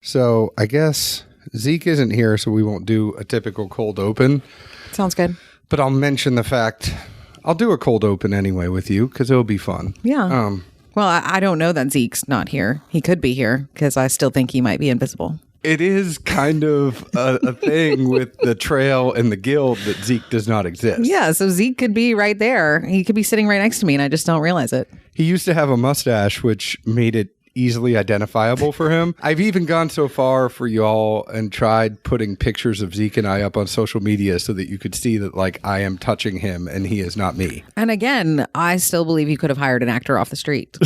So I guess Zeke isn't here, so we won't do a typical cold open. Sounds good. But I'll mention the fact I'll do a cold open anyway with you because it'll be fun. Yeah. Well, I don't know that Zeke's not here. He could be here because I still think he might be invisible. It is kind of a thing with the trail and the guild that Zeke does not exist. Yeah, so Zeke could be right there. He could be sitting right next to me, and I just don't realize it. He used to have a mustache, which made it easily identifiable for him. I've even gone so far for y'all and tried putting pictures of Zeke and I up on social media so that you could see that, like, I am touching him and he is not me. And again, I still believe you could have hired an actor off the street.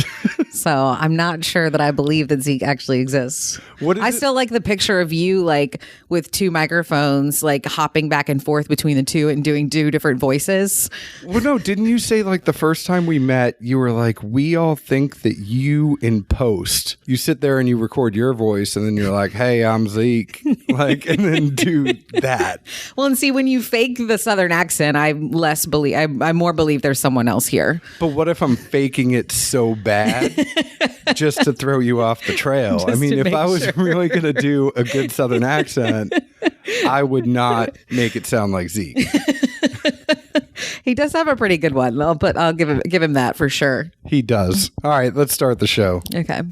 So I'm not sure that I believe that Zeke actually exists. I still like the picture of you, like, with two microphones, like, hopping back and forth between the two and doing two different voices. Well, no, didn't you say, like, the first time we met, you were like, we all think that you in post, you sit there and you record your voice and then you're like, hey, I'm Zeke, like, and then do that. Well, and see, when you fake the Southern accent, I more believe there's someone else here. But what if I'm faking it so bad just to throw you off the trail? I mean, if I was really going to do a good Southern accent, I would not make it sound like Zeke. He does have a pretty good one. I'll give him that for sure. He does. All right, let's start the show. Okay.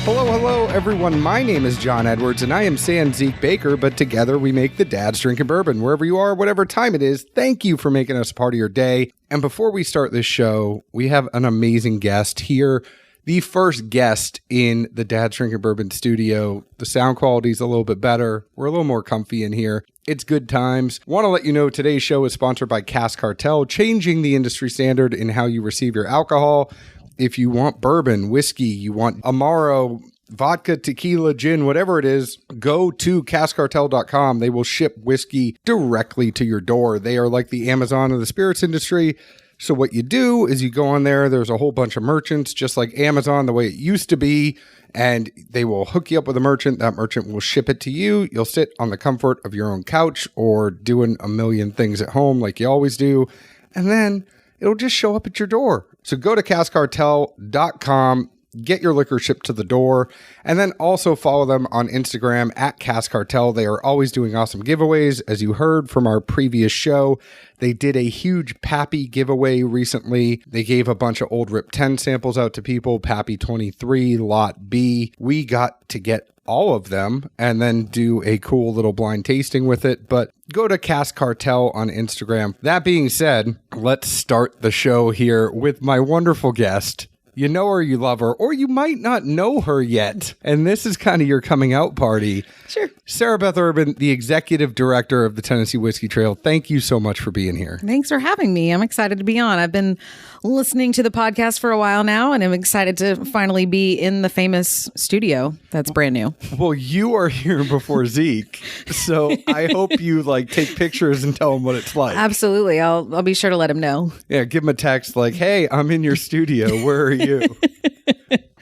Hello, everyone. My name is John Edwards, and I am San Zeke Baker, but together we make the Dad's Drinking Bourbon. Wherever you are, whatever time it is, thank you for making us a part of your day. And before we start this show, we have an amazing guest here, the first guest in the Dad's Drinking Bourbon studio. The sound quality is a little bit better. We're a little more comfy in here. It's good times. Want to let you know today's show is sponsored by Cask Cartel, changing the industry standard in how you receive your alcohol. If you want bourbon, whiskey, you want Amaro, vodka, tequila, gin, whatever it is, go to caskcartel.com. They will ship whiskey directly to your door. They are like the Amazon of the spirits industry. So what you do is you go on there. There's a whole bunch of merchants, just like Amazon, the way it used to be. And they will hook you up with a merchant. That merchant will ship it to you. You'll sit on the comfort of your own couch or doing a million things at home like you always do. And then it'll just show up at your door. So go to caskcartel.com. Get your liquor shipped to the door, and then also follow them on Instagram at Cask Cartel. They are always doing awesome giveaways. As you heard from our previous show, they did a huge Pappy giveaway recently. They gave a bunch of old Rip 10 samples out to people, Pappy 23, Lot B. We got to get all of them and then do a cool little blind tasting with it. But go to Cask Cartel on Instagram. That being said, let's start the show here with my wonderful guest. You know her, you love her, or you might not know her yet. And this is kind of your coming out party. Sure. Sara Beth Urban, the executive director of the Tennessee Whiskey Trail. Thank you so much for being here. Thanks for having me. I'm excited to be on. I've been listening to the podcast for a while now, and I'm excited to finally be in the famous studio that's brand new. Well, you are here before Zeke, so I hope you take pictures and tell him what it's like. Absolutely. I'll be sure to let him know. Yeah, give him a text like, hey, I'm in your studio. Where are you?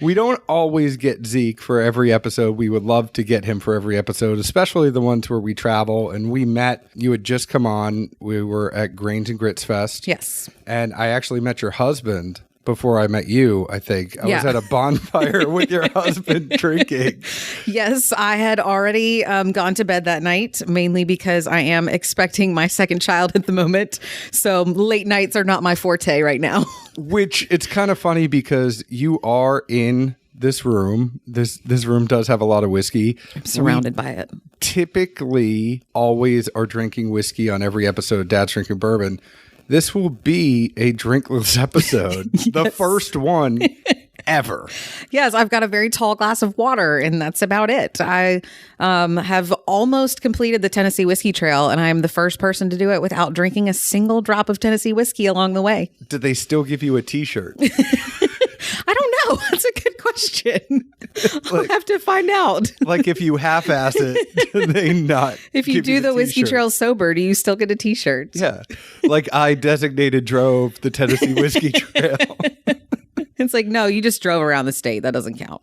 We don't always get Zeke for every episode. We would love to get him for every episode, especially the ones where we travel. And we met, you had just come on. We were at Grains and Grits Fest. Yes. And I actually met your husband before I met you, I think. I was at a bonfire with your husband drinking. Yes, I had already gone to bed that night, mainly because I am expecting my second child at the moment. So late nights are not my forte right now. Which it's kind of funny because you are in this room. This room does have a lot of whiskey. I'm surrounded by it. Typically always are drinking whiskey on every episode of Dad's Drinking Bourbon. This will be a drinkless episode. Yes. The first one ever. Yes, I've got a very tall glass of water, and that's about it. I have almost completed the Tennessee Whiskey Trail, and I am the first person to do it without drinking a single drop of Tennessee whiskey along the way. Did they still give you a t-shirt? I don't know. That's a good question. I'll have to find out. Like if you half-ass it, do they not? If you do the Whiskey Trail sober, do you still get a t-shirt? Yeah. Like I drove the Tennessee Whiskey Trail. It's like, no, you just drove around the state. That doesn't count.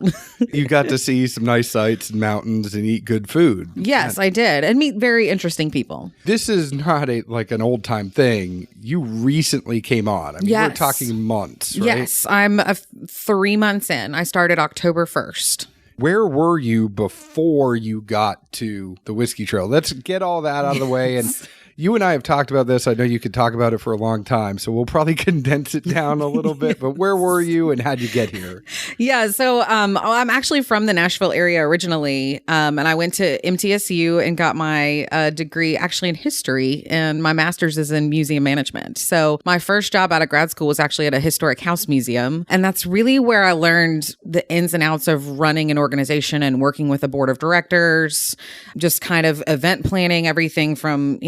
You got to see some nice sights and mountains and eat good food. Yes, I did. And meet very interesting people. This is not like an old time thing. You recently came on. I mean, yes. We're talking months, right? Yes, I'm 3 months in. I started October 1st. Where were you before you got to the Whiskey Trail? Let's get all that out of the way. And you and I have talked about this. I know you could talk about it for a long time, so we'll probably condense it down a little bit. But where were you and how'd you get here? Yeah, so I'm actually from the Nashville area originally, and I went to MTSU and got my degree actually in history, and my master's is in museum management. So my first job out of grad school was actually at a historic house museum, and that's really where I learned the ins and outs of running an organization and working with a board of directors, just kind of event planning, everything from,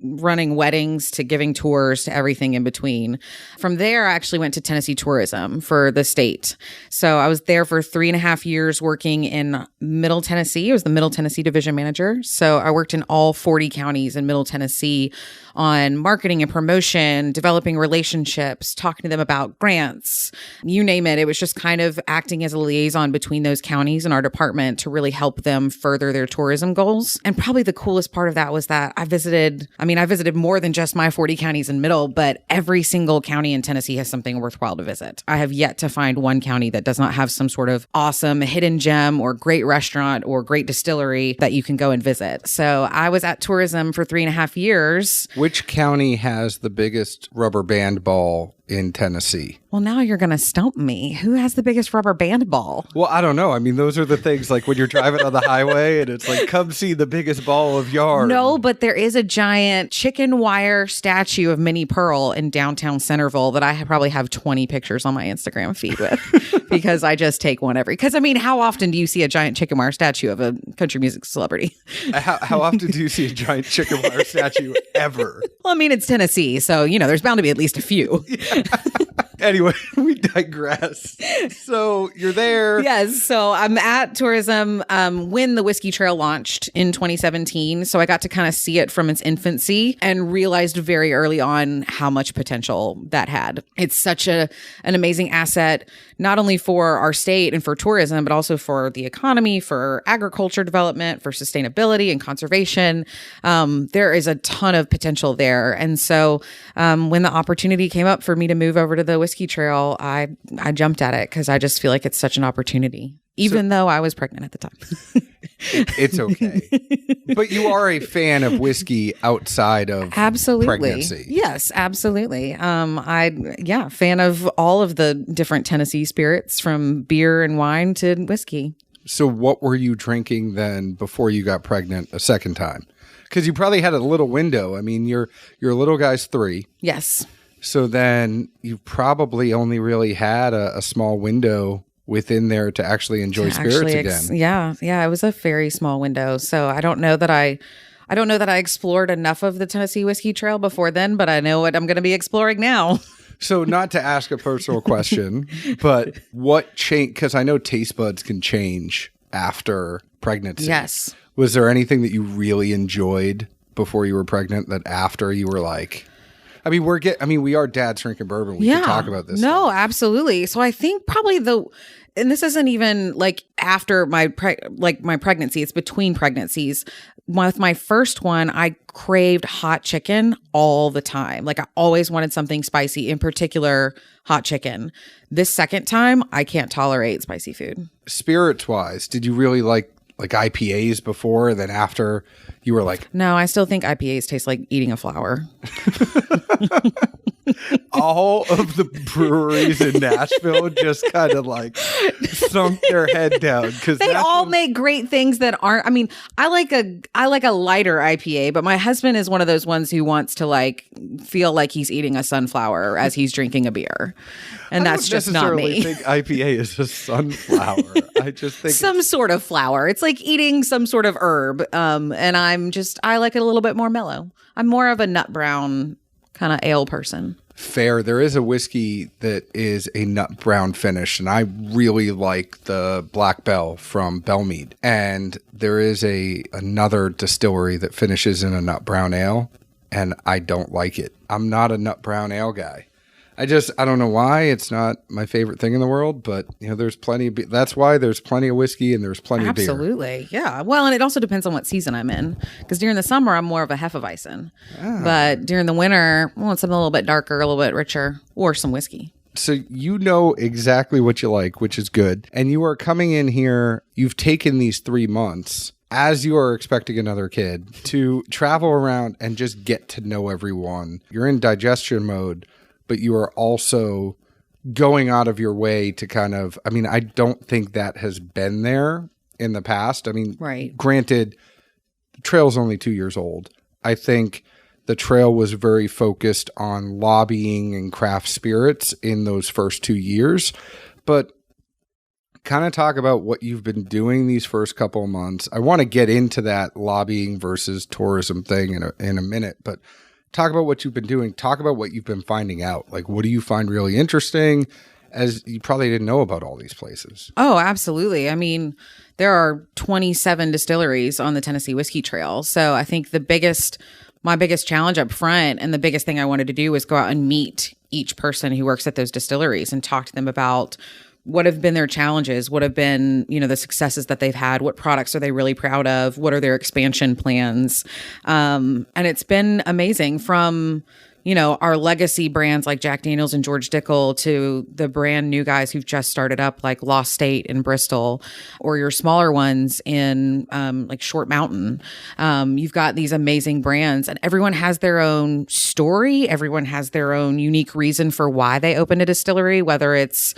running weddings to giving tours to everything in between. From there, I actually went to Tennessee Tourism for the state. So I was there for 3.5 years working in Middle Tennessee. I was the Middle Tennessee division manager. So I worked in all 40 counties in Middle Tennessee on marketing and promotion, developing relationships, talking to them about grants, you name it. It was just kind of acting as a liaison between those counties and our department to really help them further their tourism goals. And probably the coolest part of that was that I visited more than just my 40 counties in Middle, but every single county in Tennessee has something worthwhile to visit. I have yet to find one county that does not have some sort of awesome hidden gem or great restaurant or great distillery that you can go and visit. So I was at tourism for 3.5 years. Which county has the biggest rubber band ball in Tennessee? Well, now you're going to stump me. Who has the biggest rubber band ball? Well, I don't know. I mean, those are the things like when you're driving on the highway and it's like, come see the biggest ball of yarn. No, but there is a giant chicken wire statue of Minnie Pearl in downtown Centerville that I probably have 20 pictures on my Instagram feed with because I just take one because how often do you see a giant chicken wire statue of a country music celebrity? How often do you see a giant chicken wire statue ever? Well, it's Tennessee, so, there's bound to be at least a few. Yeah. Anyway, we digress. So you're there. Yes. So I'm at tourism when the Whiskey Trail launched in 2017. So I got to kind of see it from its infancy and realized very early on how much potential that had. It's such an amazing asset, not only for our state and for tourism, but also for the economy, for agriculture development, for sustainability and conservation. There is a ton of potential there. And so when the opportunity came up for me to move over to the Whiskey Trail, I jumped at it because I just feel like it's such an opportunity, even though I was pregnant at the time. It's okay. But you are a fan of whiskey outside of pregnancy. Yes, absolutely. Fan of all of the different Tennessee spirits, from beer and wine to whiskey. So what were you drinking then before you got pregnant a second time? Because you probably had a little window. I mean, your little guy's 3. Yes. So then you probably only really had a small window within there to actually enjoy spirits again. Yeah. It was a very small window. So I don't know that I explored enough of the Tennessee Whiskey Trail before then, but I know what I'm going to be exploring now. So not to ask a personal question, but what changed? Because I know taste buds can change after pregnancy. Yes. Was there anything that you really enjoyed before you were pregnant that after you were like, we are dads drinking bourbon. We can talk about this. No, absolutely. So I think probably and this isn't even like after my pregnancy, it's between pregnancies. With my first one, I craved hot chicken all the time. Like I always wanted something spicy, in particular hot chicken. This second time, I can't tolerate spicy food. Spirits wise, did you really like IPAs before, then after you were like... No, I still think IPAs taste like eating a flower. All of the breweries in Nashville just kind of like sunk their head down because they all make great things that aren't. I like a lighter IPA, but my husband is one of those ones who wants to like feel like he's eating a sunflower as he's drinking a beer, and that's just not me. I don't necessarily think IPA is a sunflower. I just think some sort of flower. It's like eating some sort of herb, and I like it a little bit more mellow. I'm more of a nut brown kind of ale person. Fair. There is a whiskey that is a nut brown finish, and I really like the Black Bell from Bellmead. And there is another distillery that finishes in a nut brown ale, and I don't like it. I'm not a nut brown ale guy. I don't know why it's not my favorite thing in the world, but there's plenty of that's why there's plenty of whiskey and there's plenty of beer. Absolutely. Yeah. Well, and it also depends on what season I'm in, because during the summer I'm more of a Hefeweizen. But during the winter, I want something a little bit darker, a little bit richer, or some whiskey. So you know exactly what you like, which is good. And you are coming in here, you've taken these 3 months as you are expecting another kid to travel around and just get to know everyone. You're in digestion mode, but you are also going out of your way to I don't think that has been there in the past. Right. Granted, the trail's only 2 years old. I think the trail was very focused on lobbying and craft spirits in those first 2 years, but kind of talk about what you've been doing these first couple of months. I want to get into that lobbying versus tourism thing in a minute, but talk about what you've been doing. Talk about what you've been finding out. Like, what do you find really interesting, as you probably didn't know about all these places? Oh, absolutely. There are 27 distilleries on the Tennessee Whiskey Trail. So I think my biggest challenge up front and the biggest thing I wanted to do was go out and meet each person who works at those distilleries and talk to them about what have been their challenges, what have been, the successes that they've had, what products are they really proud of, what are their expansion plans. And it's been amazing, from, our legacy brands like Jack Daniels and George Dickel to the brand new guys who've just started up like Lost State in Bristol, or your smaller ones in like Short Mountain. You've got these amazing brands, and everyone has their own story. Everyone has their own unique reason for why they opened a distillery, whether it's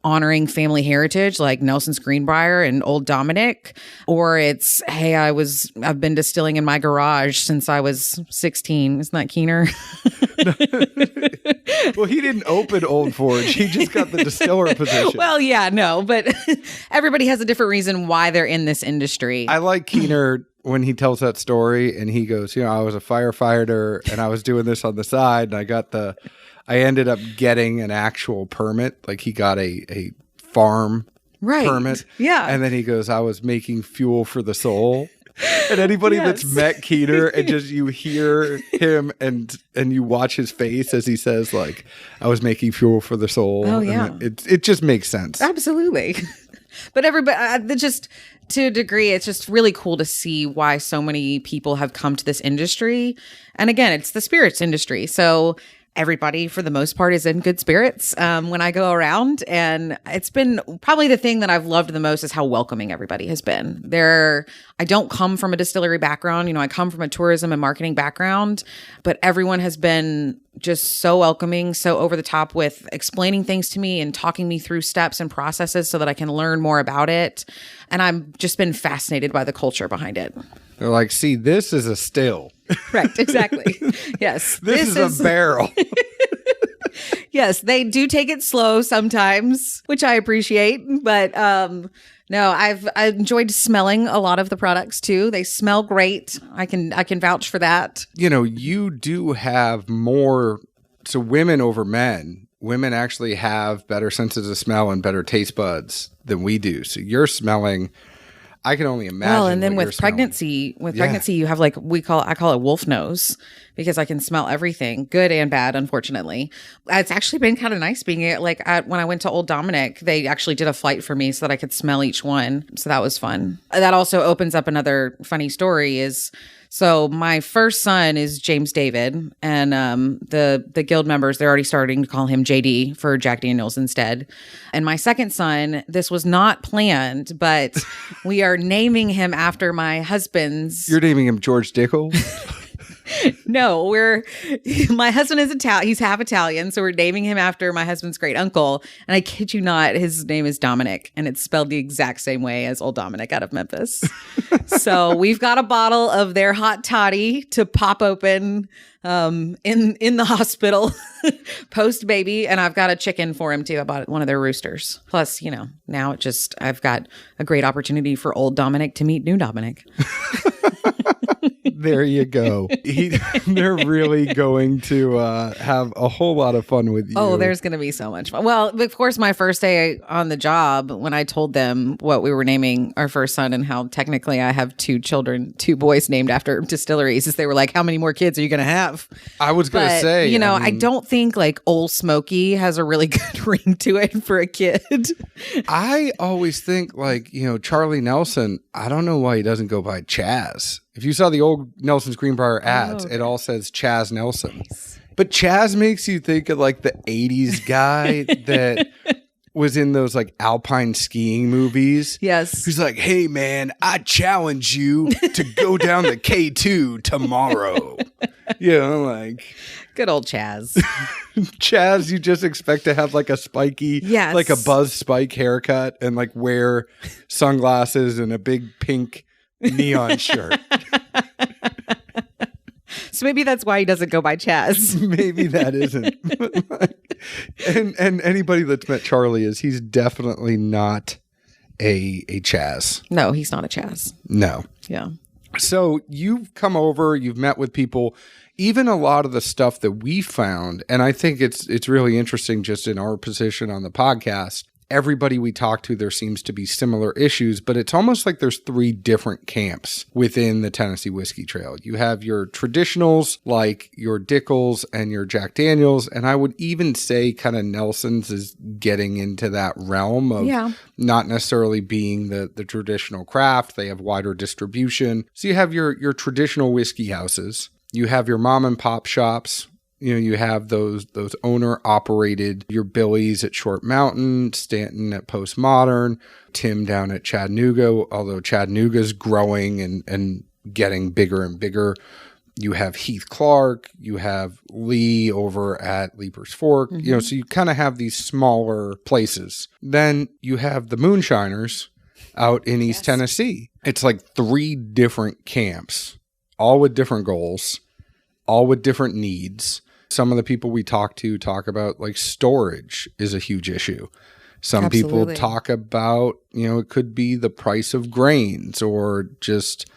honoring family heritage like Nelson's Greenbrier and Old Dominick, or it's, hey, I've been distilling in my garage since I was 16. Isn't that Keener? Well, he didn't open Old Forge. He just got the distiller position. Well, yeah, no, but everybody has a different reason why they're in this industry. I like Keener when he tells that story and he goes, I was a firefighter and I was doing this on the side, and I ended up getting an actual permit. Like, he got a farm permit. Yeah. And then he goes, I was making fuel for the soul. And anybody that's met Keener and just you hear him and you watch his face as he says, like, I was making fuel for the soul. Oh, yeah. And it just makes sense. Absolutely. But everybody, just to a degree, it's just really cool to see why so many people have come to this industry. And again, it's the spirits industry. So everybody, for the most part, is in good spirits when I go around. And it's been probably the thing that I've loved the most is how welcoming everybody has been. I don't come from a distillery background. I come from a tourism and marketing background, but everyone has been just so welcoming, so over the top with explaining things to me and talking me through steps and processes so that I can learn more about it. And I've just been fascinated by the culture behind it. They're like, see, this is a still. Right, exactly. Yes. This is a barrel. Yes, they do take it slow sometimes, which I appreciate. But no, I've enjoyed smelling a lot of the products too. They smell great. I can vouch for that. You do have more, so women over men. Women actually have better senses of smell and better taste buds than we do. So you're smelling, I can only imagine. Well, and then with pregnancy, you have like I call it wolf nose, because I can smell everything, good and bad, unfortunately. It's actually been kind of nice being when I went to Old Dominick, they actually did a flight for me so that I could smell each one. So that was fun. That also opens up another funny story so my first son is James David, and the guild members, they're already starting to call him JD for Jack Daniels instead. And my second son, this was not planned, but we are naming him after my husband's. You're naming him George Dickel? No, my husband is Italian. He's half Italian. So we're naming him after my husband's great uncle. And I kid you not, his name is Dominic, and it's spelled the exact same way as Old Dominick out of Memphis. So we've got a bottle of their hot toddy to pop open in the hospital post baby. And I've got a chicken for him too. I bought one of their roosters. Plus, now I've got a great opportunity for Old Dominick to meet new Dominic. There you go. They're really going to have a whole lot of fun with you. Oh, there's going to be so much fun. Well, of course, my first day on the job, when I told them what we were naming our first son and how technically I have 2 children, 2 boys named after distilleries, is they were like, how many more kids are you going to have? I was going to say, I don't think like Old Smoky has a really good ring to it for a kid. I always think like, Charlie Nelson, I don't know why he doesn't go by Chaz. If you saw the old Nelson's Greenbrier ads, it all says Chaz Nelson. Nice. But Chaz makes you think of like the 80s guy that was in those like alpine skiing movies. Yes. Who's like, hey man, I challenge you to go down the K2 tomorrow. Like. Good old Chaz. Chaz, you just expect to have like a spiky, like a Buzz Spike haircut and like wear sunglasses and a big pink neon shirt. So maybe that's why he doesn't go by Chaz. Maybe that isn't. and anybody that's met Charlie he's definitely not a Chaz. No, he's not a Chaz. No. Yeah. So you've come over, you've met with people, even a lot of the stuff that we found, and I think it's really interesting just in our position on the podcast. Everybody we talk to, there seems to be similar issues, but it's almost like there's 3 different camps within the Tennessee Whiskey Trail. You have your traditionals like your Dickel's and your Jack Daniel's, and I would even say kind of Nelson's is getting into that realm of not necessarily being the traditional craft. They have wider distribution. So you have your traditional whiskey houses. You have your mom and pop shops. You have those owner-operated, your Billy's at Short Mountain, Stanton at Postmodern, Tim down at Chattanooga, although Chattanooga's growing and getting bigger and bigger. You have Heath Clark, you have Lee over at Leaper's Fork, so you kind of have these smaller places. Then you have the Moonshiners out in East Tennessee. It's like 3 different camps, all with different goals, all with different needs. Some of the people we talk about like storage is a huge issue. Some people talk about, it could be the price of grains or just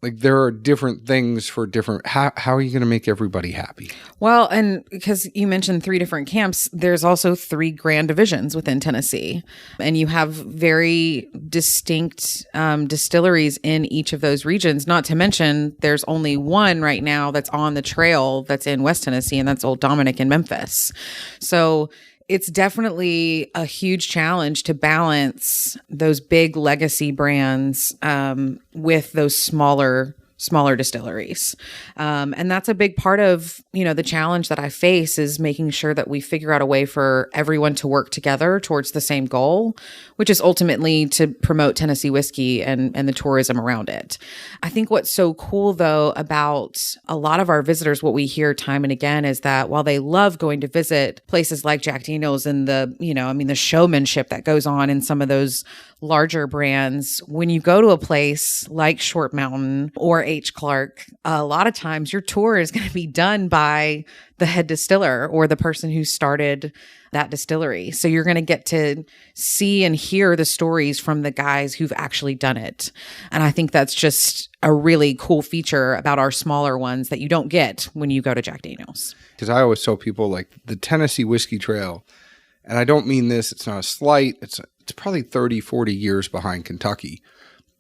like there are different things for different. How are you going to make everybody happy? Well, and because you mentioned 3 different camps, there's also 3 grand divisions within Tennessee. And you have very distinct distilleries in each of those regions. Not to mention, there's only one right now that's on the trail that's in West Tennessee, and that's Old Dominick in Memphis. So it's definitely a huge challenge to balance those big legacy brands with those smaller distilleries. And that's a big part of, the challenge that I face is making sure that we figure out a way for everyone to work together towards the same goal, which is ultimately to promote Tennessee whiskey and the tourism around it. I think what's so cool though about a lot of our visitors, what we hear time and again is that while they love going to visit places like Jack Daniel's and the showmanship that goes on in some of those larger brands, when you go to a place like Short Mountain or H. Clark, a lot of times your tour is going to be done by the head distiller or the person who started that distillery. So you're going to get to see and hear the stories from the guys who've actually done it. And I think that's just a really cool feature about our smaller ones that you don't get when you go to Jack Daniel's. Because I always tell people like the Tennessee Whiskey Trail, and I don't mean this, it's not a slight, it's probably 30, 40 years behind Kentucky.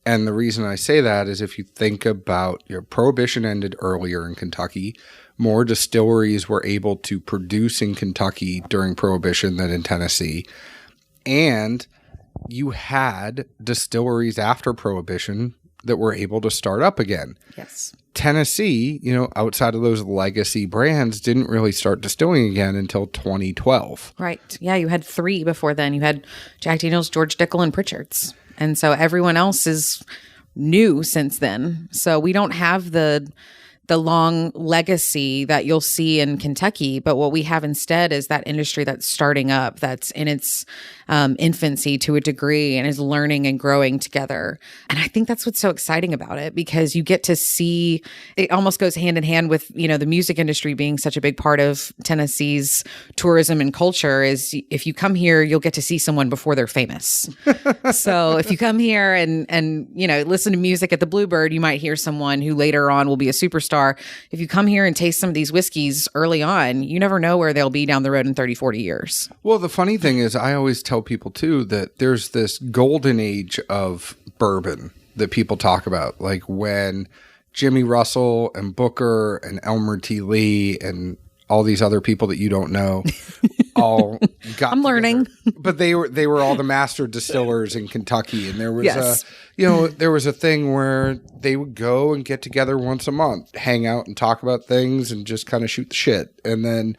And the reason I say that is if you think about your Prohibition ended earlier in Kentucky, more distilleries were able to produce in Kentucky during Prohibition than in Tennessee. And you had distilleries after Prohibition that were able to start up again. Yes. Tennessee, outside of those legacy brands, didn't really start distilling again until 2012. Right. Yeah, you had 3 before then. You had Jack Daniel's, George Dickel, and Pritchard's. And so everyone else is new since then. So we don't have the long legacy that you'll see in Kentucky, but what we have instead is that industry that's starting up, that's in its infancy to a degree and is learning and growing together. And I think that's what's so exciting about it, because you get to see, it almost goes hand in hand with, the music industry being such a big part of Tennessee's tourism and culture. Is if you come here, you'll get to see someone before they're famous. So if you come here and listen to music at the Bluebird, you might hear someone who later on will be a superstar. If you come here and taste some of these whiskeys early on, you never know where they'll be down the road in 30, 40 years. Well, the funny thing is, I always tell people too that there's this golden age of bourbon that people talk about, like when Jimmy Russell and Booker and Elmer T. Lee and all these other people that you don't know all got I'm learning. But they were all the master distillers in Kentucky, and there was there was a thing where they would go and get together once a month, hang out and talk about things and just kind of shoot the shit. And then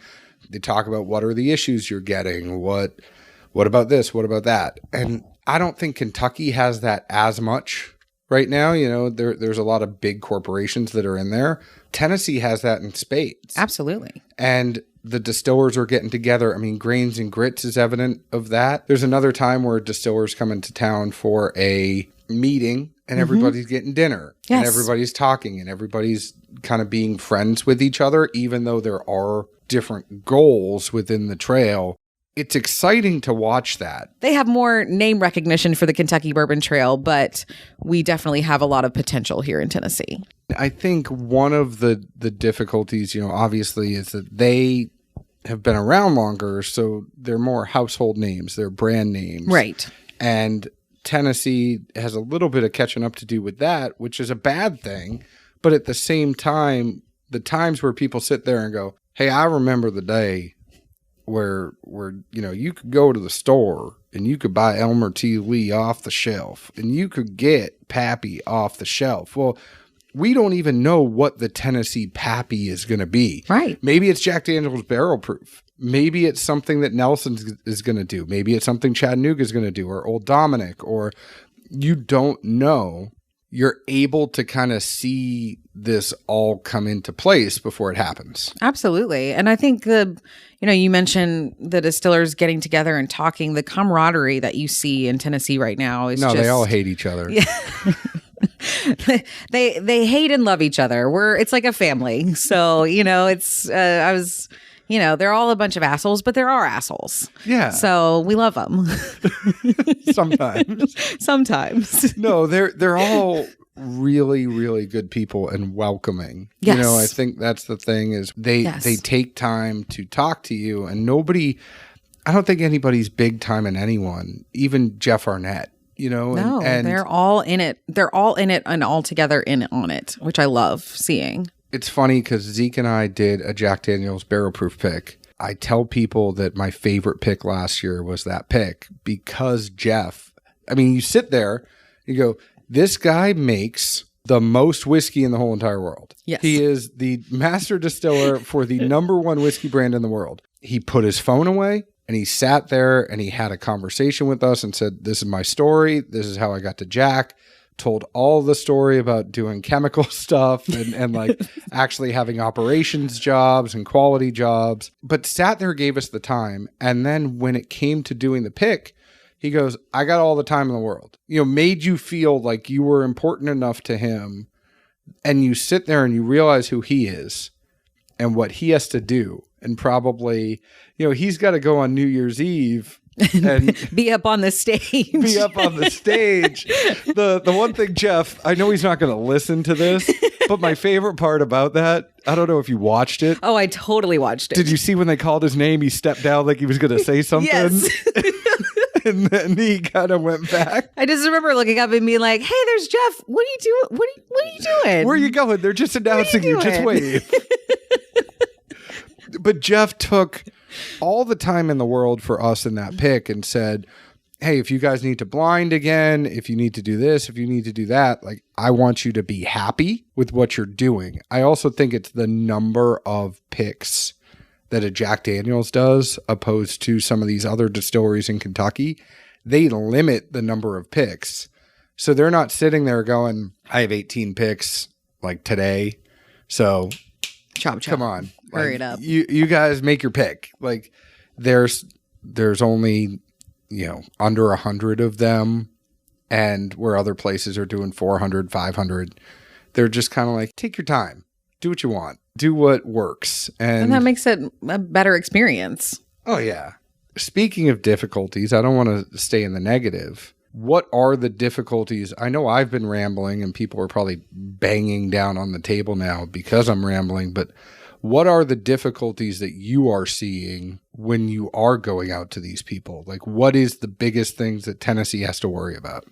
they talk about what are the issues you're getting, what about this, what about that. And I don't think Kentucky has that as much right now. There's a lot of big corporations that are in there. Tennessee has that in spades. Absolutely. And the distillers are getting together. I mean, Grains and Grits is evident of that. There's another time where distillers come into town for a meeting and everybody's getting dinner. Yes. And everybody's talking and everybody's kind of being friends with each other, even though there are different goals within the trail. It's exciting to watch that. They have more name recognition for the Kentucky Bourbon Trail, but we definitely have a lot of potential here in Tennessee. I think one of the difficulties, obviously, is that they have been around longer, so they're more household names, they're brand names. Right. And Tennessee has a little bit of catching up to do with that, which is a bad thing. But at the same time, the times where people sit there and go, hey, I remember the day where you could go to the store and you could buy Elmer T. Lee off the shelf and you could get Pappy off the shelf. Well, we don't even know what the Tennessee Pappy is going to be. Right. Maybe it's Jack Daniel's Barrel Proof. Maybe it's something that Nelson's is going to do. Maybe it's something Chattanooga is going to do, or Old Dominic, or you don't know. You're able to kind of see this all come into place before it happens. Absolutely. And I think you mentioned the distillers getting together and talking, the camaraderie that you see in Tennessee right now is they all hate each other. Yeah. they hate and love each other. It's like a family. So, they're all a bunch of assholes, but there are assholes. Yeah. So we love them. Sometimes. No, they're all really, really good people and welcoming. Yes. I think that's the thing is they take time to talk to you, and I don't think anybody's big time in anyone, even Jeff Arnett. No, and they're all in it. They're all in it and all together on it, which I love seeing. It's funny because Zeke and I did a Jack Daniel's Barrel Proof pick. I tell people that my favorite pick last year was that pick because Jeff, you sit there, you go, this guy makes the most whiskey in the whole entire world. Yes. He is the master distiller for the number one whiskey brand in the world. He put his phone away. And he sat there and he had a conversation with us and said, this is my story. This is how I got to Jack. Told all the story about doing chemical stuff and like actually having operations jobs and quality jobs. But sat there, gave us the time. And then when it came to doing the pick, he goes, I got all the time in the world. Made you feel like you were important enough to him. And you sit there and you realize who he is and what he has to do. And probably, he's got to go on New Year's Eve and be up on the stage. The one thing, Jeff, I know he's not going to listen to this, but my favorite part about that, I don't know if you watched it. Oh, I totally watched it. Did you see when they called his name, he stepped down like he was going to say something? Yes. And then he kind of went back. I just remember looking up and being like, hey, there's Jeff. What are you doing? What are you doing? Where are you going? They're just announcing you. Just wave. But Jeff took all the time in the world for us in that pick and said, hey, if you guys need to blind again, if you need to do this, if you need to do that, like, I want you to be happy with what you're doing. I also think it's the number of picks that a Jack Daniel's does opposed to some of these other distilleries in Kentucky. They limit the number of picks. So they're not sitting there going, I have 18 picks like today. So chop. Come on. Hurry it up. You guys make your pick. Like there's only, under 100 of them, and where other places are doing 400, 500, they're just kind of like, take your time, do what you want, do what works. And that makes it a better experience. Oh, yeah. Speaking of difficulties, I don't want to stay in the negative. What are the difficulties? I know I've been rambling and people are probably banging down on the table now because I'm rambling, but what are the difficulties that you are seeing when you are going out to these people? Like, what is the biggest things that Tennessee has to worry about?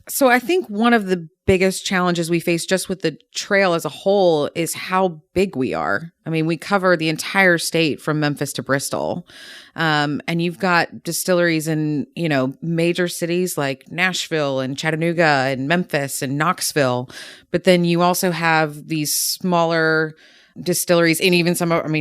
So I think one of the biggest challenges we face just with the trail as a whole is how big we are. I mean, we cover the entire state from Memphis to Bristol. And you've got distilleries in, major cities like Nashville and Chattanooga and Memphis and Knoxville. But then you also have these smaller distilleries, and even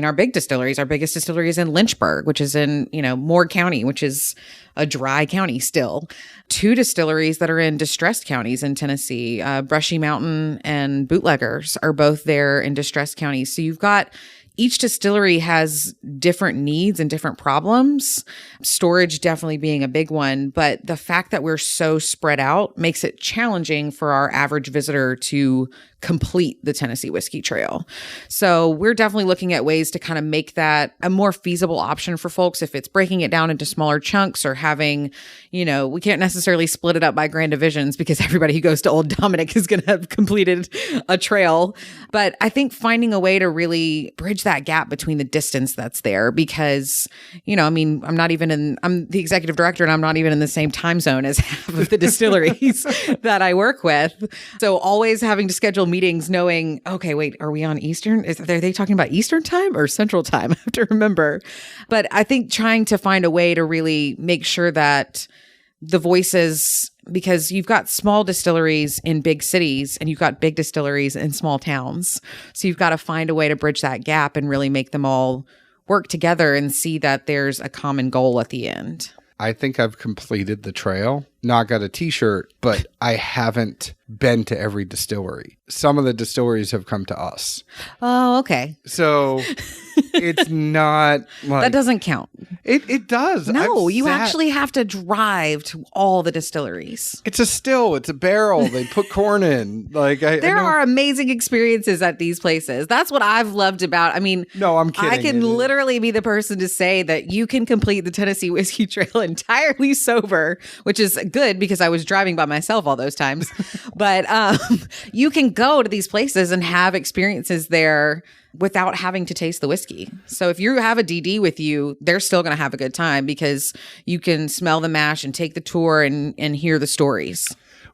our big distilleries. Our biggest distillery is in Lynchburg, which is in, Moore County, which is a dry county still. 2 distilleries that are in distressed counties in Tennessee, Brushy Mountain and Bootleggers are both there in distressed counties. So you've got each distillery has different needs and different problems. Storage definitely being a big one, but the fact that we're so spread out makes it challenging for our average visitor to complete the Tennessee Whiskey Trail. So we're definitely looking at ways to kind of make that a more feasible option for folks. If it's breaking it down into smaller chunks or having, we can't necessarily split it up by grand divisions because everybody who goes to Old Dominic is going to have completed a trail. But I think finding a way to really bridge that gap between the distance that's there because, I'm the executive director and I'm not even in the same time zone as half of the distilleries that I work with. So always having to schedule meetings knowing, okay, wait, are we on Eastern? Are they talking about Eastern time or Central time? I have to remember. But I think trying to find a way to really make sure that the voices, because you've got small distilleries in big cities and you've got big distilleries in small towns. So you've got to find a way to bridge that gap and really make them all work together and see that there's a common goal at the end. I think I've completed the trail. Not got a t-shirt, but I haven't been to every distillery. Some of the distilleries have come to us. Oh, okay. So it's not like... That doesn't count. It does. No, you actually have to drive to all the distilleries. It's a still. It's a barrel. They put corn in. There are amazing experiences at these places. That's what I've loved about. No, I'm kidding. I can literally be the person to say that you can complete the Tennessee Whiskey Trail entirely sober, which is good because I was driving by myself all those times. But you can go to these places and have experiences there without having to taste the whiskey. So if you have a DD with you, they're still going to have a good time because you can smell the mash and take the tour and hear the stories.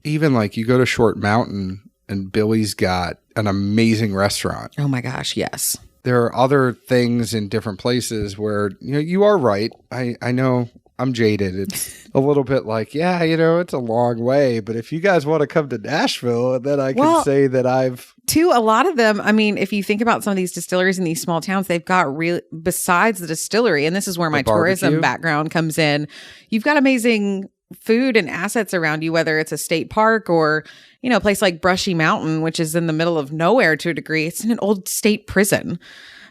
Even you go to Short Mountain and Billy's got an amazing restaurant. Oh my gosh, yes. There are other things in different places where, you are right. I know I'm jaded. It's a little bit it's a long way. But if you guys want to come to Nashville, then I can say that I've... A lot of them, if you think about some of these distilleries in these small towns, they've got besides the distillery, and this is where my tourism background comes in, you've got amazing food and assets around you, whether it's a state park or, a place like Brushy Mountain, which is in the middle of nowhere to a degree. It's in an old state prison.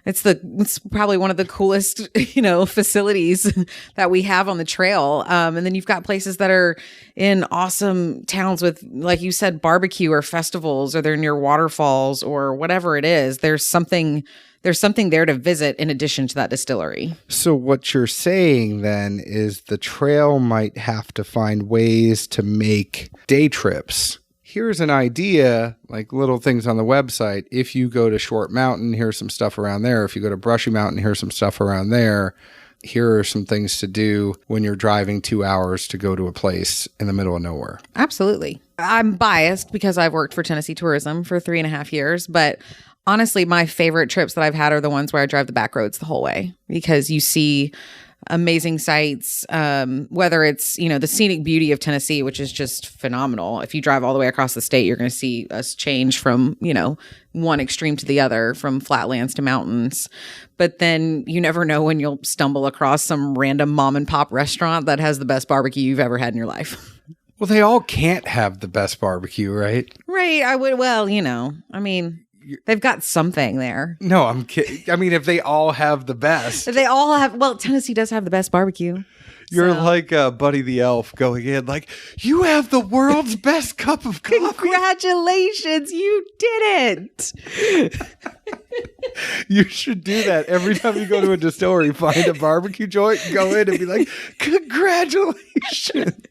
It's probably one of the coolest, facilities that we have on the trail. And then you've got places that are in awesome towns with, like you said, barbecue or festivals, or they're near waterfalls or whatever it is. There's something there to visit in addition to that distillery. So what you're saying then is the trail might have to find ways to make day trips. Here's an idea, little things on the website. If you go to Short Mountain, here's some stuff around there. If you go to Brushy Mountain, here's some stuff around there. Here are some things to do when you're driving 2 hours to go to a place in the middle of nowhere. Absolutely. I'm biased because I've worked for Tennessee Tourism for 3.5 years, but honestly, my favorite trips that I've had are the ones where I drive the back roads the whole way because you see amazing sights, whether it's, the scenic beauty of Tennessee, which is just phenomenal. If you drive all the way across the state, you're going to see us change from, one extreme to the other, from flatlands to mountains. But then you never know when you'll stumble across some random mom and pop restaurant that has the best barbecue you've ever had in your life. Well, they all can't have the best barbecue, right? Right. They've got something there. No, I'm kidding. I mean, if they all have the best. They all have, well, Tennessee does have the best barbecue. You're like Buddy the Elf going in like, you have the world's best cup of coffee. Congratulations, you did it. You should do that every time you go to a distillery. Find a barbecue joint, go in and be like, congratulations.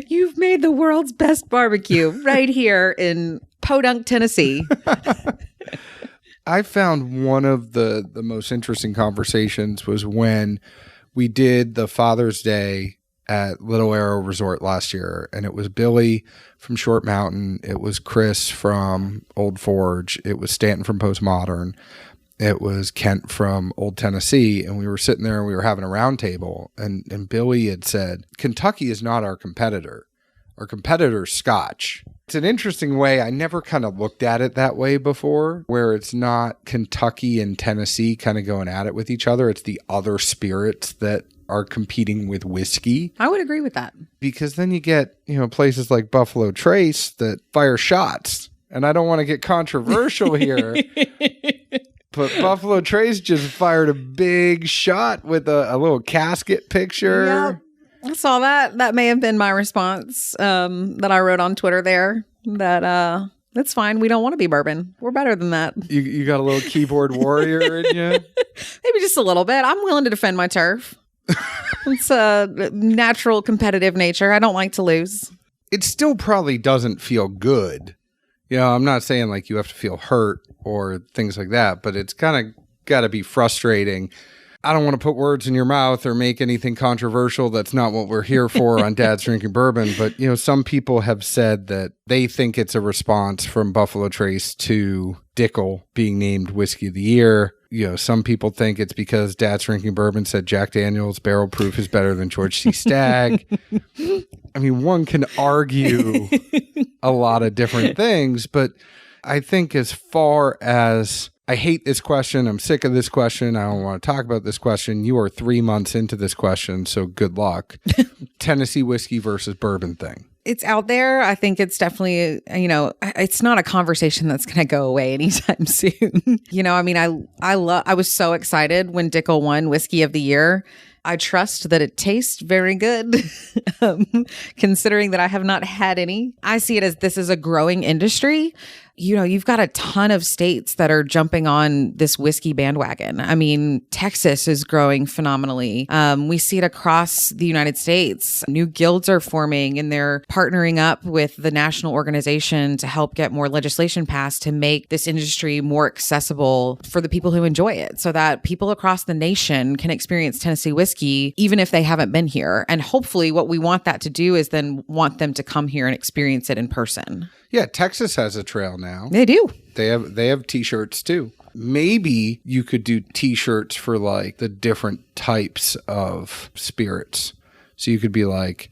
You've made the world's best barbecue right here in Podunk, Tennessee. I found one of the most interesting conversations was when we did the Father's Day at Little Arrow Resort last year. And it was Billy from Short Mountain. It was Chris from Old Forge. It was Stanton from Postmodern. It was Kent from Old Tennessee. And we were sitting there and we were having a round table. And Billy had said, Kentucky is not our competitor. Our competitor's Scotch. It's an interesting way. I never kind of looked at it that way before, where it's not Kentucky and Tennessee kind of going at it with each other. It's the other spirits that are competing with whiskey. I would agree with that. Because then you get, places like Buffalo Trace that fire shots. And I don't want to get controversial here, but Buffalo Trace just fired a big shot with a little casket picture. Yeah. I saw that. That may have been my response that I wrote on Twitter there. That that's fine. We don't want to be bourbon. We're better than that. You got a little keyboard warrior in you? Maybe just a little bit. I'm willing to defend my turf. It's a natural competitive nature. I don't like to lose. It still probably doesn't feel good. I'm not saying like you have to feel hurt or things like that, but it's kind of got to be frustrating. I don't want to put words in your mouth or make anything controversial. That's not what we're here for on Dad's Drinking Bourbon. But, some people have said that they think it's a response from Buffalo Trace to Dickel being named Whiskey of the Year. Some people think it's because Dad's Drinking Bourbon said Jack Daniel's Barrel Proof is better than George C. Stagg. I mean, one can argue a lot of different things, but I think as far as I hate this question, I'm sick of this question, I don't want to talk about this question, you are 3 months into this question, so good luck. Tennessee whiskey versus bourbon thing. It's out there. I think it's definitely, it's not a conversation that's going to go away anytime soon. I was so excited when Dickel won Whiskey of the Year. I trust that it tastes very good, considering that I have not had any. I see it as this is a growing industry. You've got a ton of states that are jumping on this whiskey bandwagon. I mean, Texas is growing phenomenally. We see it across the United States. New guilds are forming and they're partnering up with the national organization to help get more legislation passed to make this industry more accessible for the people who enjoy it so that people across the nation can experience Tennessee whiskey, even if they haven't been here. And hopefully what we want that to do is then want them to come here and experience it in person. Yeah, Texas has a trail now. They do. They have T-shirts too. Maybe you could do T-shirts for like the different types of spirits. So you could be like,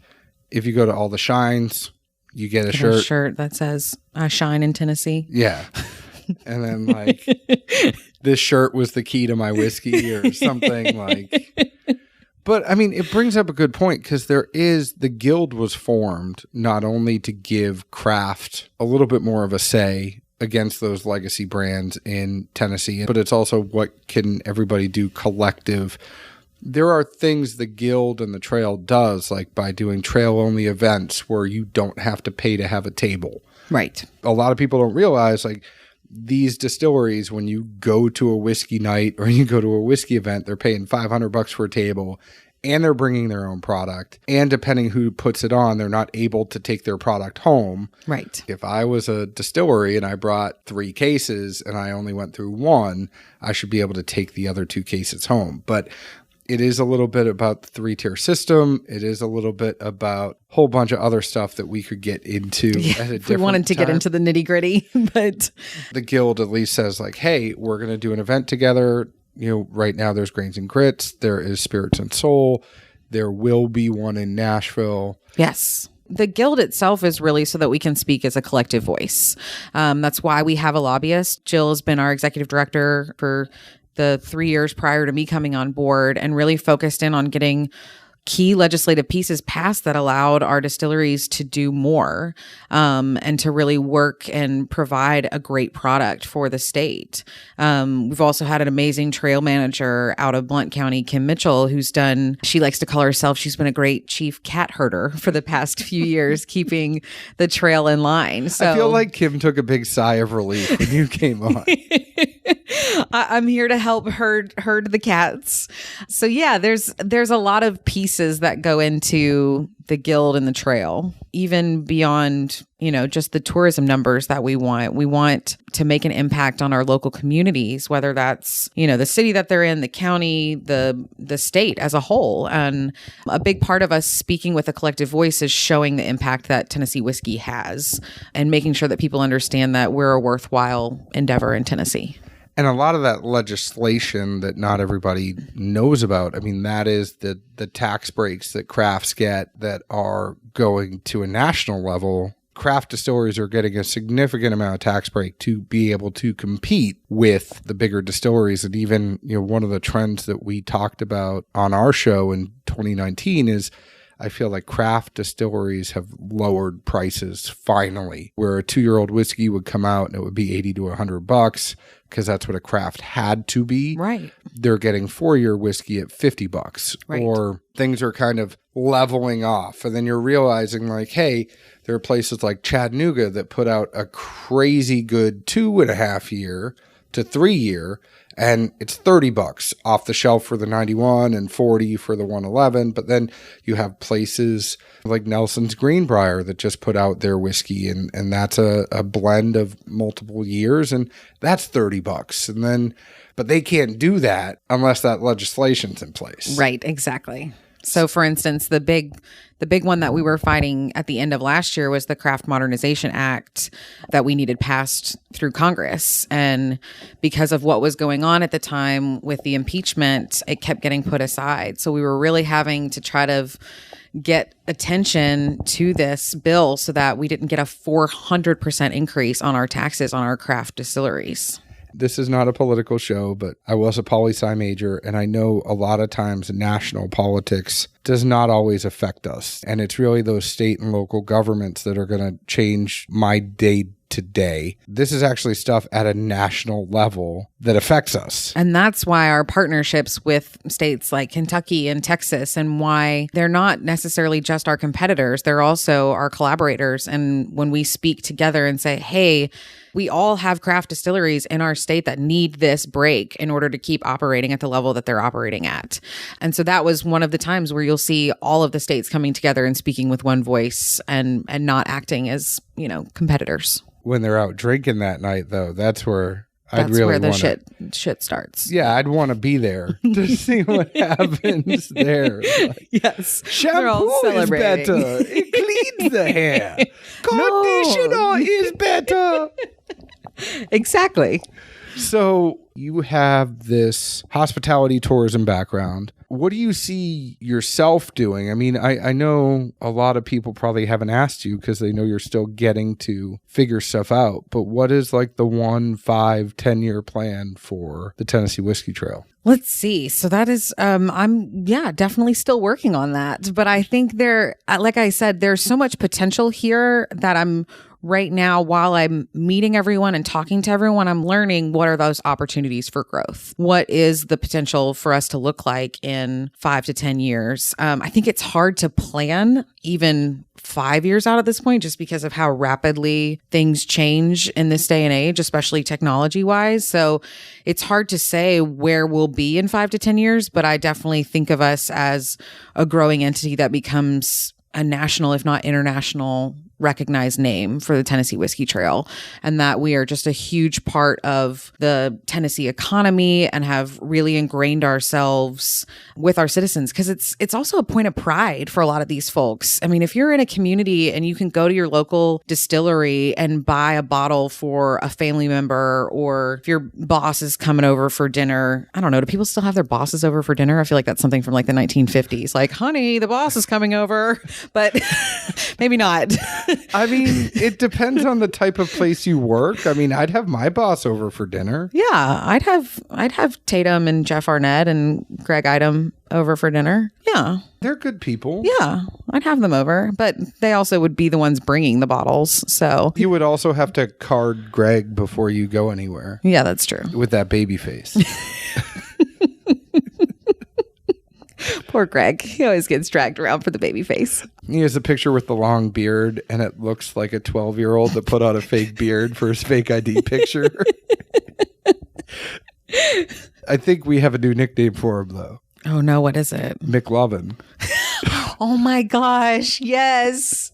if you go to all the shines, you get a shirt that says "I shine in Tennessee." Yeah, and then like this shirt was the key to my whiskey or something like. But I mean, it brings up a good point because the guild was formed not only to give craft a little bit more of a say against those legacy brands in Tennessee, but it's also what can everybody do collective. There are things the guild and the trail does, like by doing trail only events where you don't have to pay to have a table. Right. A lot of people don't realize like these distilleries, when you go to a whiskey night or you go to a whiskey event, they're paying $500 for a table and they're bringing their own product. And depending who puts it on, they're not able to take their product home. Right. If I was a distillery and I brought 3 cases and I only went through 1, I should be able to take the other 2 cases home. But it is a little bit about the 3-tier system. It is a little bit about a whole bunch of other stuff that we could get into at a different time. We wanted to get into the nitty-gritty, but the guild at least says like, hey, we're going to do an event together. Right now there's Grains and Grits. There is Spirits and Soul. There will be one in Nashville. Yes. The guild itself is really so that we can speak as a collective voice. That's why we have a lobbyist. Jill has been our executive director for the 3 years prior to me coming on board and really focused in on getting key legislative pieces passed that allowed our distilleries to do more and to really work and provide a great product for the state. We've also had an amazing trail manager out of Blount County, Kim Mitchell, she likes to call herself, she's been a great chief cat herder for the past few years, keeping the trail in line. So I feel like Kim took a big sigh of relief when you came on. I'm here to help herd the cats. So yeah, there's a lot of pieces that go into the guild and the trail, even beyond, just the tourism numbers that we want. We want to make an impact on our local communities, whether that's, the city that they're in, the county, the state as a whole. And a big part of us speaking with a collective voice is showing the impact that Tennessee whiskey has and making sure that people understand that we're a worthwhile endeavor in Tennessee. And a lot of that legislation that not everybody knows about, that is the tax breaks that crafts get that are going to a national level. Craft distilleries are getting a significant amount of tax break to be able to compete with the bigger distilleries. And even, one of the trends that we talked about on our show in 2019 is I feel like craft distilleries have lowered prices finally, where a 2-year-old whiskey would come out and it would be $80 to $100 because that's what a craft had to be. Right. They're getting 4-year whiskey at $50, right. Or things are kind of leveling off. And then you're realizing like, hey, there are places like Chattanooga that put out a crazy good 2.5-year to 3-year. And it's $30 off the shelf for the 91 and $40 for the 111. But then you have places like Nelson's Greenbrier that just put out their whiskey, and that's a blend of multiple years, and that's $30. And then, but they can't do that unless that legislation's in place. Right, exactly. So for instance, the big one that we were fighting at the end of last year was the Craft Modernization Act that we needed passed through Congress. And because of what was going on at the time with the impeachment, it kept getting put aside. So we were really having to try to get attention to this bill so that we didn't get a 400% increase on our taxes on our craft distilleries. This is not a political show, but I was a poli-sci major, and I know a lot of times national politics does not always affect us. And it's really those state and local governments that are going to change my day to day. This is actually stuff at a national level that affects us. And that's why our partnerships with states like Kentucky and Texas, and why they're not necessarily just our competitors, they're also our collaborators. And when we speak together and say, hey, we all have craft distilleries in our state that need this break in order to keep operating at the level that they're operating at. And so that was one of the times where you'll see all of the states coming together and speaking with one voice and not acting as, competitors. When they're out drinking that night, though, that's where shit starts. Yeah, I'd want to be there to see what happens there. Like, yes. Shampoo is better. It cleans the hair. Conditioner is better. Exactly. So you have this hospitality tourism background. What do you see yourself doing? I know a lot of people probably haven't asked you because they know you're still getting to figure stuff out. But what is like the 1, 5, 10-year plan for the Tennessee Whiskey Trail? Let's see. So that is, I'm definitely still working on that. But I think like I said, there's so much potential here that I'm right now, while I'm meeting everyone and talking to everyone, I'm learning what are those opportunities for growth? What is the potential for us to look like in 5 to 10 years? I think it's hard to plan even 5 years out at this point, just because of how rapidly things change in this day and age, especially technology wise. So it's hard to say where we'll be in 5 to 10 years, but I definitely think of us as a growing entity that becomes a national, if not international, recognized name for the Tennessee Whiskey Trail, and that we are just a huge part of the Tennessee economy and have really ingrained ourselves with our citizens, because it's also a point of pride for a lot of these folks. If you're in a community and you can go to your local distillery and buy a bottle for a family member, or if your boss is coming over for dinner, I don't know, do people still have their bosses over for dinner? I feel like that's something from like the 1950s, like, honey, the boss is coming over, but maybe not. I mean, it depends on the type of place you work. I mean, I'd have my boss over for dinner. Yeah, I'd have Tatum and Jeff Arnett and Greg Idam over for dinner. Yeah. They're good people. Yeah, I'd have them over, but they also would be the ones bringing the bottles. So you would also have to card Greg before you go anywhere. Yeah, that's true. With that baby face. Poor Greg. He always gets dragged around for the baby face. He has a picture with the long beard, and it looks like a 12-year-old that put on a fake beard for his fake ID picture. I think we have a new nickname for him, though. Oh, no. What is it? McLovin. Oh, my gosh. Yes.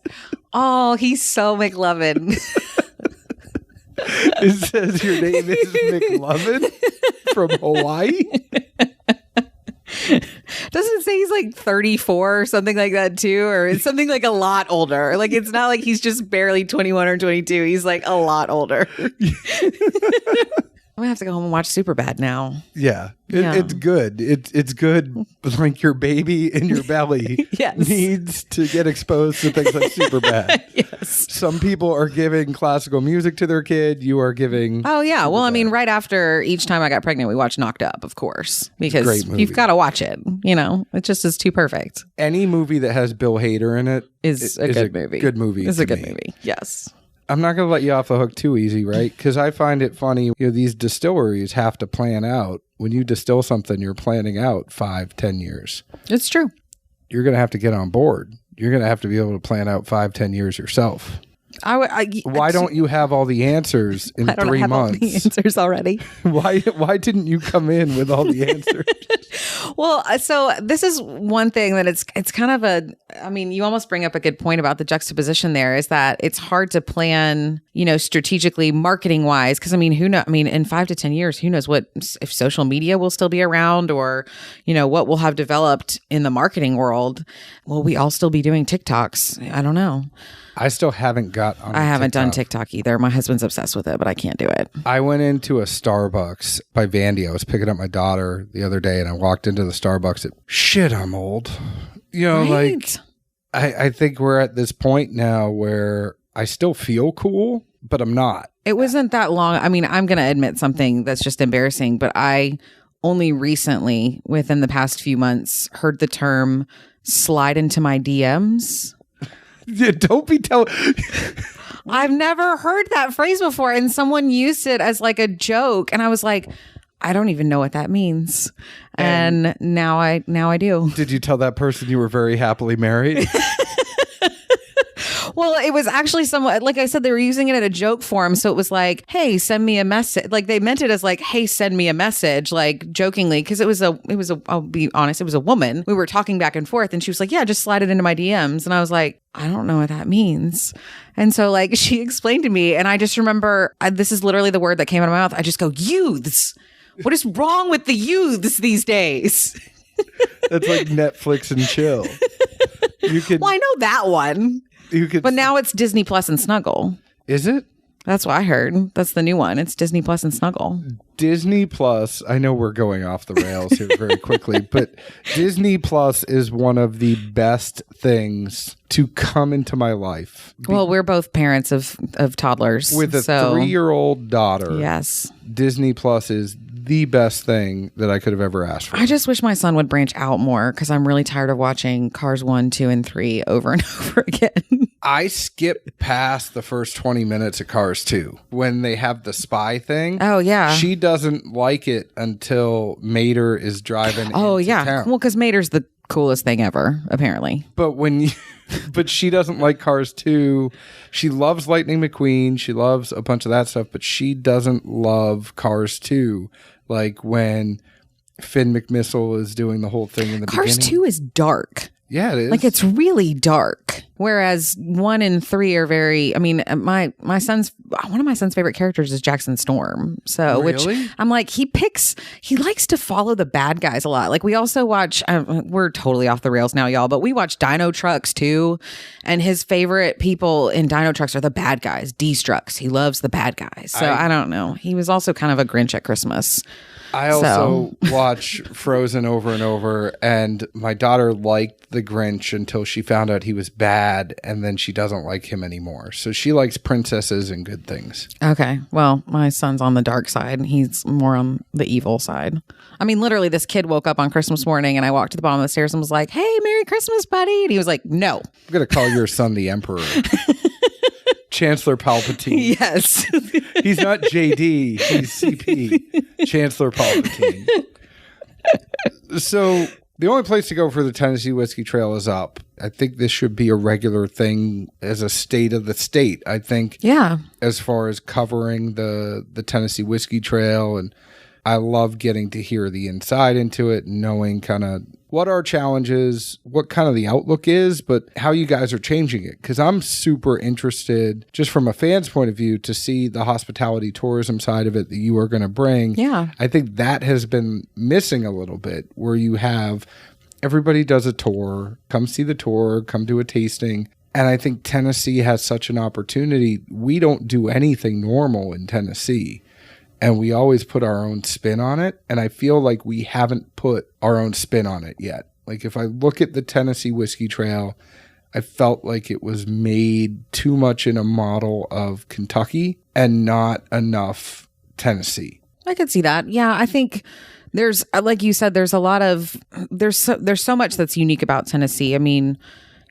Oh, he's so McLovin. It says your name is McLovin from Hawaii. Doesn't it say he's like 34 or something like that too? Or it's something like a lot older. Like it's not like he's just barely 21 or 22. He's like a lot older. I'm gonna have to go home and watch Superbad now. Yeah. It's good. It's good. Like your baby in your belly needs to get exposed to things like Superbad. Yes. Some people are giving classical music to their kid. You are giving. Oh yeah. Well, I mean, right after each time I got pregnant, we watched Knocked Up, of course, because you've got to watch it. You know, it just is too perfect. Any movie that has Bill Hader in it is a good movie. Good movie. It's a good movie. Yes. I'm not going to let you off the hook too easy, right? Because I find it funny, these distilleries have to plan out. When you distill something, you're planning out 5-10 years. It's true. You're going to have to get on board. You're going to have to be able to plan out 5-10 years yourself. Why don't you have all the answers in 3 months? I don't have all the answers already. Why didn't you come in with all the answers? Well, so this is one thing that it's kind of you almost bring up a good point about the juxtaposition there is that it's hard to plan, strategically marketing wise. Cause in 5 to 10 years, who knows if social media will still be around or, what we'll have developed in the marketing world. Will we all still be doing TikToks? I don't know. I still haven't got on I haven't done TikTok either. My husband's obsessed with it, but I can't do it. I went into a Starbucks by Vandy. I was picking up my daughter the other day and I walked into the Starbucks. I'm old. Right? I think we're at this point now where I still feel cool, but I'm not. It wasn't that long. I mean, I'm going to admit something that's just embarrassing, but I only recently, within the past few months, heard the term slide into my DMs. Yeah, don't be telling. I've never heard that phrase before, and someone used it as like a joke, and I was like, I don't even know what that means. And now I do. Did you tell that person you were very happily married? Well, it was actually somewhat, like I said, they were using it in a joke form. So it was like, hey, send me a message. Like they meant it as like, hey, send me a message, like jokingly. Cause I'll be honest, it was a woman. We were talking back and forth and she was like, yeah, just slide it into my DMs. And I was like, I don't know what that means. And so like she explained to me and I just remember, this is literally the word that came out of my mouth. I just go, youths. What is wrong with the youths these days? That's like Netflix and chill. Well, I know that one. But now it's Disney Plus and Snuggle. Is it? That's what I heard. That's the new one. It's Disney Plus and Snuggle. Disney Plus. I know we're going off the rails here very quickly, but Disney Plus is one of the best things to come into my life. Well, we're both parents of toddlers. With a 3-year-old daughter. Yes. Disney Plus is the best thing that I could have ever asked for. I just wish my son would branch out more because I'm really tired of watching Cars 1, 2, and 3 over and over again. I skipped past the first 20 minutes of Cars 2 when they have the spy thing. Oh, yeah. She doesn't like it until Mater is driving into town. Well, because Mater's the coolest thing ever, apparently. But she doesn't like Cars 2. She loves Lightning McQueen. She loves a bunch of that stuff, but she doesn't love Cars 2. Like when Finn McMissile is doing the whole thing in the beginning. Cars 2 is dark. Yeah, it is. Like it's really dark. Whereas 1 and 3 are very, one of my son's favorite characters is Jackson Storm. So, really? Which I'm like, he likes to follow the bad guys a lot. Like we also watch, we're totally off the rails now, y'all, but we watch Dino Trucks too. And his favorite people in Dino Trucks are the bad guys, D-Strucks. He loves the bad guys. So I don't know. He was also kind of a Grinch at Christmas. I also watch Frozen over and over, and my daughter liked the Grinch until she found out he was bad, and then she doesn't like him anymore. So she likes princesses and good things. Okay. Well, my son's on the dark side. He's more on the evil side. I mean, literally, this kid woke up on Christmas morning, and I walked to the bottom of the stairs and was like, "Hey, Merry Christmas, buddy." And he was like, "No." I'm going to call your son the Emperor. Chancellor Palpatine. Yes. He's not JD. He's CP. Chancellor Palpatine. So the only place to go for the Tennessee Whiskey Trail is up. I think this should be a regular thing as a state of the state. I think, yeah, as far as covering the Tennessee Whiskey Trail, and I love getting to hear the inside into it, knowing kind of what our challenges, what kind of the outlook is, but how you guys are changing it. Because I'm super interested, just from a fan's point of view, to see the hospitality tourism side of it that you are going to bring. Yeah. I think that has been missing a little bit, where you have everybody does a tour, come see the tour, come do a tasting. And I think Tennessee has such an opportunity. We don't do anything normal in Tennessee. And we always put our own spin on it. And I feel like we haven't put our own spin on it yet. Like if I look at the Tennessee Whiskey Trail, I felt like it was made too much in a model of Kentucky and not enough Tennessee. I could see that. Yeah, I think there's, like you said, there's so much that's unique about Tennessee. I mean,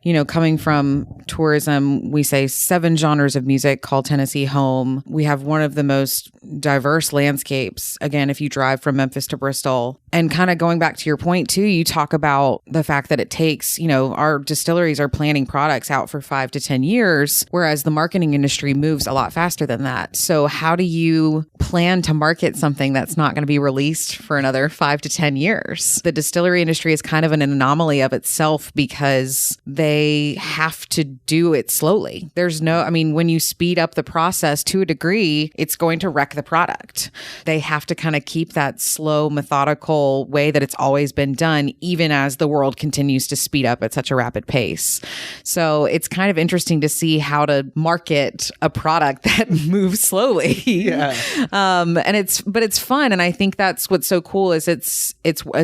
you know, coming from tourism, we say 7 genres of music call Tennessee home. We have one of the most diverse landscapes. Again, if you drive from Memphis to Bristol, and kind of going back to your point too, you talk about the fact that it takes, you know, our distilleries are planning products out for 5 to 10 years, whereas the marketing industry moves a lot faster than that. So how do you plan to market something that's not going to be released for another 5 to 10 years? The distillery industry is kind of an anomaly of itself because they have to do it slowly. When you speed up the process to a degree, it's going to wreck the product. They have to kind of keep that slow, methodical way that it's always been done, even as the world continues to speed up at such a rapid pace. So it's kind of interesting to see how to market a product that moves slowly. Yeah. But it's fun. And I think that's what's so cool is it's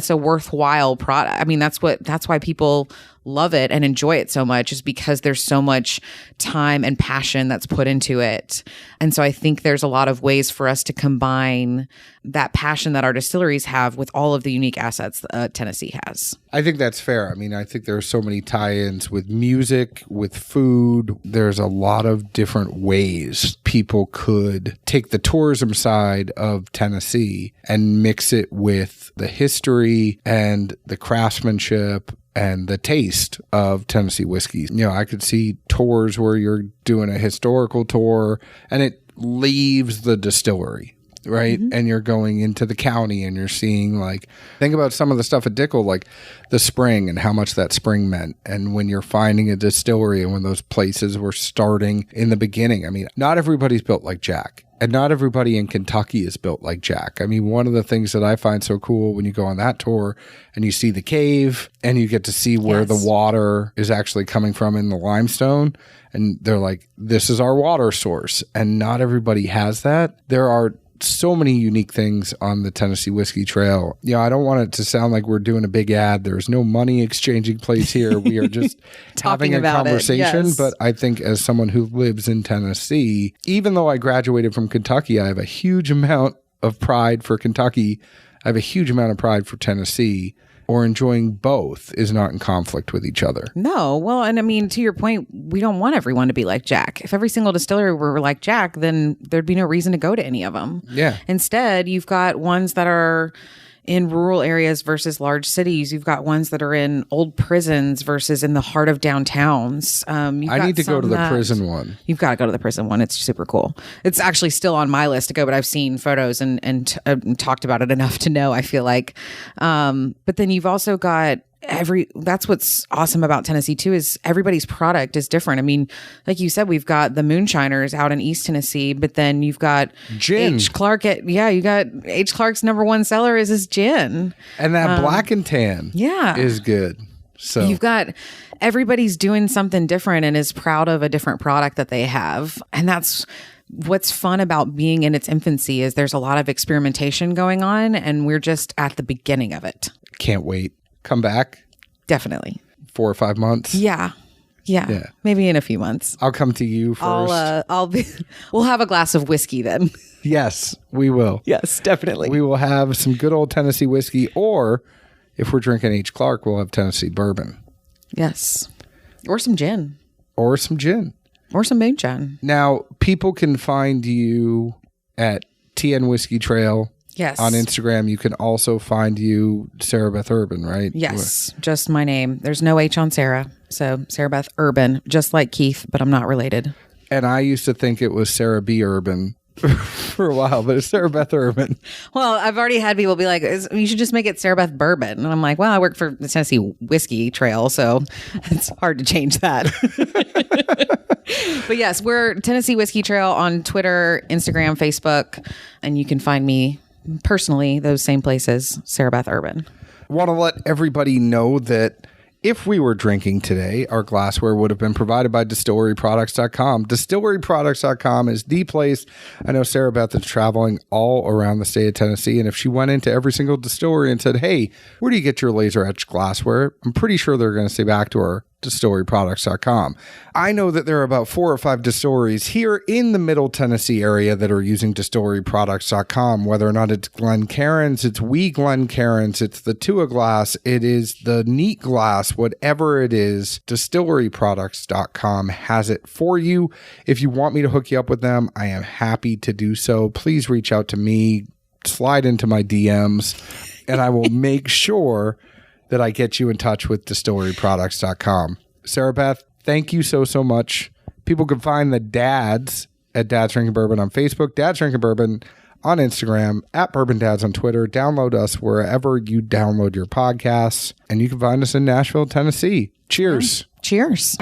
a worthwhile product. I mean, that's why people love it and enjoy it so much, is because there's so much time and passion that's put into it. And so I think there's a lot of ways for us to combine that passion that our distilleries have with all of the unique assets Tennessee has. I think that's fair. I mean, I think there are so many tie-ins with music, with food. There's a lot of different ways people could take the tourism side of Tennessee and mix it with the history and the craftsmanship and the taste of Tennessee whiskey. You know, I could see tours where you're doing a historical tour and it leaves the distillery, right? Mm-hmm. And you're going into the county and you're seeing, like, think about some of the stuff at Dickel, like the spring and how much that spring meant. And when you're finding a distillery and when those places were starting in the beginning, I mean, not everybody's built like Jack. And not everybody in Kentucky is built like Jack. I mean, one of the things that I find so cool when you go on that tour and you see the cave and you get to see where the water is actually coming from in the limestone. And they're like, this is our water source. And not everybody has that. There are so many unique things on the Tennessee Whiskey Trail. You know, I don't want it to sound like we're doing a big ad. There's no money exchanging place here. We are just having a conversation. Yes. But I think as someone who lives in Tennessee, even though I graduated from Kentucky, I have a huge amount of pride for Kentucky. I have a huge amount of pride for Tennessee. Or enjoying both is not in conflict with each other. No. Well, and I mean, to your point, we don't want everyone to be like Jack. If every single distillery were like Jack, then there'd be no reason to go to any of them. Yeah. Instead, you've got ones that are in rural areas versus large cities. You've got ones that are in old prisons versus in the heart of downtowns. I need to go to the prison one. You've got to go to the prison one. It's super cool. It's actually still on my list to go, but I've seen photos and talked about it enough to know, I feel like. But then you've also got that's what's awesome about Tennessee too, is everybody's product is different. I mean, like you said, we've got the moonshiners out in East Tennessee, but then you've got gin. H. Clark you got H. Clark's #1 seller is his gin. And that black and tan is good. So you've got everybody's doing something different and is proud of a different product that they have. And that's what's fun about being in its infancy, is there's a lot of experimentation going on and we're just at the beginning of it. Can't wait. Come back. Definitely. 4 or 5 months. Yeah. Maybe in a few months. I'll come to you first. We'll have a glass of whiskey then. Yes, we will. Yes, definitely. We will have some good old Tennessee whiskey, or if we're drinking H. Clark, we'll have Tennessee bourbon. Yes. Or some gin. Or some gin. Or some moonshine. Now, people can find you at TN Whiskey Trail. Yes. On Instagram. You can also find you Sara Beth Urban, right? Yes. Just my name. There's no H on Sarah. So Sara Beth Urban, just like Keith, but I'm not related. And I used to think it was Sara B. Urban for a while, but it's Sara Beth Urban. Well, I've already had people be like, you should just make it Sara Beth Bourbon. And I'm like, well, I work for the Tennessee Whiskey Trail, so it's hard to change that. But yes, we're Tennessee Whiskey Trail on Twitter, Instagram, Facebook, and you can find me personally those same places, Sara Beth Urban. Want to let everybody know that if we were drinking today, our glassware would have been provided by distilleryproducts.com. Distilleryproducts.com is the place. I know Sara Beth is traveling all around the state of Tennessee, and if she went into every single distillery and said, hey, where do you get your laser etched glassware? I'm pretty sure they're going to say back to her, distilleryproducts.com. I know that there are about 4 or 5 distilleries here in the Middle Tennessee area that are using distilleryproducts.com, whether or not it's Glencairn's, it's Wee Glencairn's, it's the Tua Glass, it is the Neat Glass, whatever it is, distilleryproducts.com has it for you. If you want me to hook you up with them, I am happy to do so. Please reach out to me, slide into my DMs, and I will make sure that I get you in touch with distilleryproducts.com. Sara Beth, thank you so much. People can find the dads at Dad's Drinking Bourbon on Facebook, Dad's Drinking Bourbon on Instagram, at Bourbon Dads on Twitter. Download us wherever you download your podcasts. And you can find us in Nashville, Tennessee. Cheers. Cheers.